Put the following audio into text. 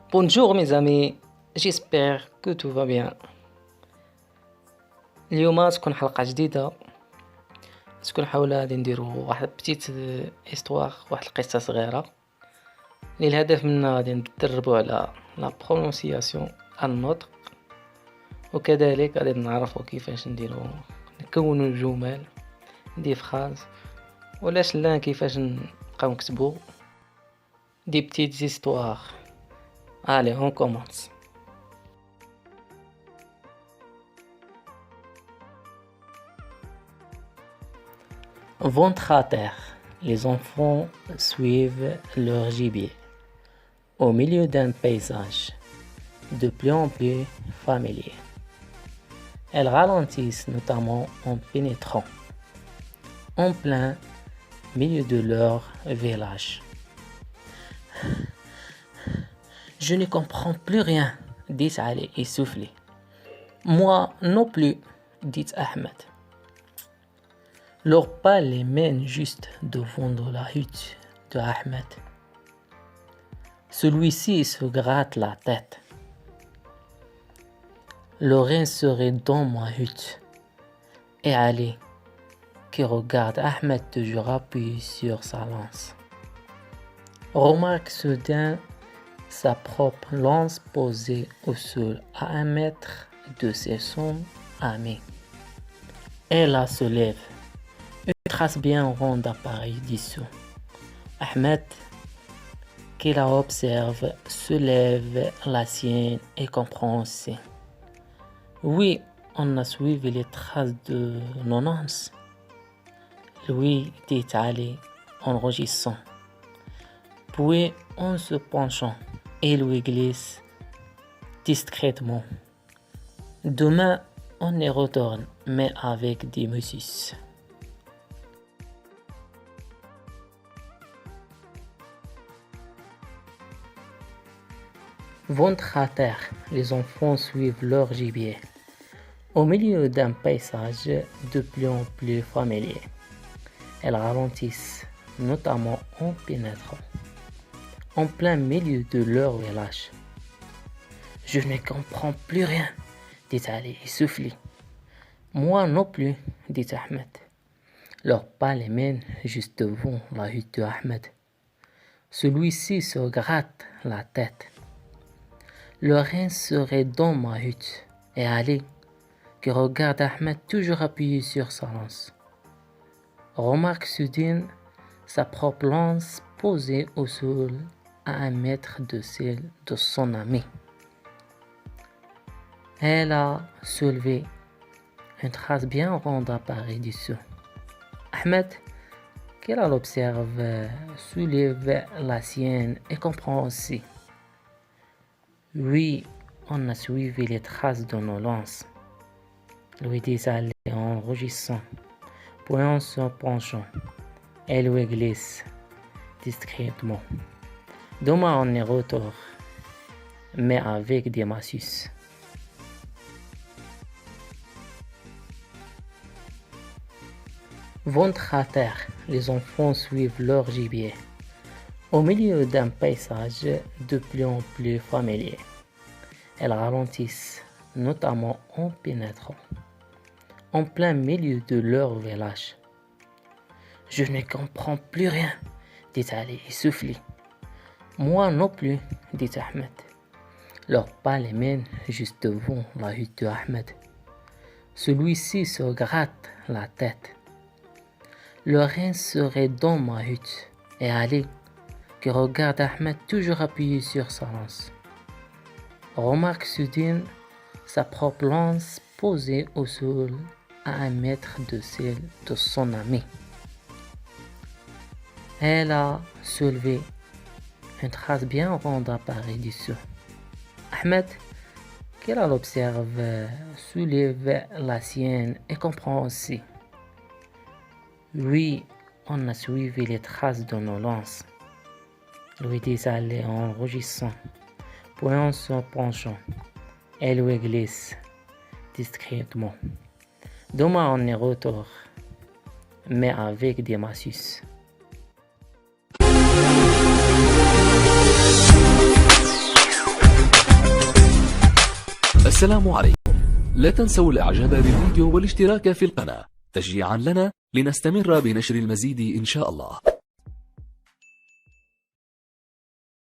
Bonjour mes amis, j'espère que tout va bien. اليوم تكون حلقة جديدة، تكون حول غادي نديرو واحد بتيت استوار، واحد القصة صغيرة اللي الهدف منها غادي ندربو على لا برونونسياسيون، النطق، وكذلك غادي نعرفو كيفاش نكونو الجمل دي فراز، ولاش لا كيفاش نبقاو نكتبو دي بتيت استوار. Allez, on commence. Ventre à terre, les enfants suivent leur gibier au milieu d'un paysage de plus en plus familier. Elles ralentissent notamment en pénétrant en plein milieu de leur village. Je ne comprends plus rien, dit Ali essoufflé. Moi non plus, dit Ahmed. Leurs pas les mènent juste devant la hutte de Ahmed. Celui-ci se gratte la tête. Le rein serait dans ma hutte. Et Ali, qui regarde Ahmed toujours appuyé sur sa lance, remarque soudain sa propre lance posée au sol à 1 mètre de son ami. Elle la soulève. Une trace bien ronde apparaît dessous. Ahmed, qui la observe, soulève la sienne et comprend aussi. Oui, on a suivi les traces de nos anses. Lui, dit Ali en rougissant. Puis, en se penchant, il lui glisse discrètement. Demain, on y retourne, mais avec des musiciens. Ventre à terre, les enfants suivent leur gibier au milieu d'un paysage de plus en plus familier. Elles ralentissent, notamment en pénétrant en plein milieu de leur village. Je ne comprends plus rien, dit Ali essoufflé. Moi non plus, dit Ahmed. Leurs pas les mènent juste devant la hutte de Ahmed. Celui-ci se gratte la tête. Le rein serait dans ma hutte. Et Ali, qui regarde Ahmed toujours appuyé sur sa lance, remarque soudain sa propre lance posée au sol à 1 mètre de celle de son ami. Elle a soulevé. Une trace bien ronde apparaît dessous. Ahmed, qui l'observe, soulève la sienne et comprend aussi. Oui, on a suivi les traces de nos lances. Lui dit Ali en rougissant, puis en se penchant, elle lui glisse discrètement. Demain on y retourne, mais avec des massus. Ventre à terre, les enfants suivent leur gibier au milieu d'un paysage de plus en plus familier. Elles ralentissent, notamment en pénétrant en plein milieu de leur village. Je ne comprends plus rien, dit Ali essoufflé. Moi non plus, dit Ahmed. Leurs pas les mènent juste devant la hutte de Ahmed. Celui-ci se gratte la tête. Le rein serait dans ma hutte. Et Ali, qui regarde Ahmed toujours appuyé sur sa lance, remarque soudain sa propre lance posée au sol à 1 mètre de celle de son ami. Elle a soulevé. Une trace bien ronde apparaît dessous. Ahmed, qui l'observe, soulève la sienne et comprend aussi. Oui, on a suivi les traces de nos lances. Lui dit Ali en rougissant, puis en se penchant, elle lui glisse discrètement. Demain on y retourne, mais avec des massus. السلام عليكم. لا تنسوا الاعجاب بالفيديو والاشتراك في القناة تشجيعا لنا لنستمر بنشر المزيد إن شاء الله.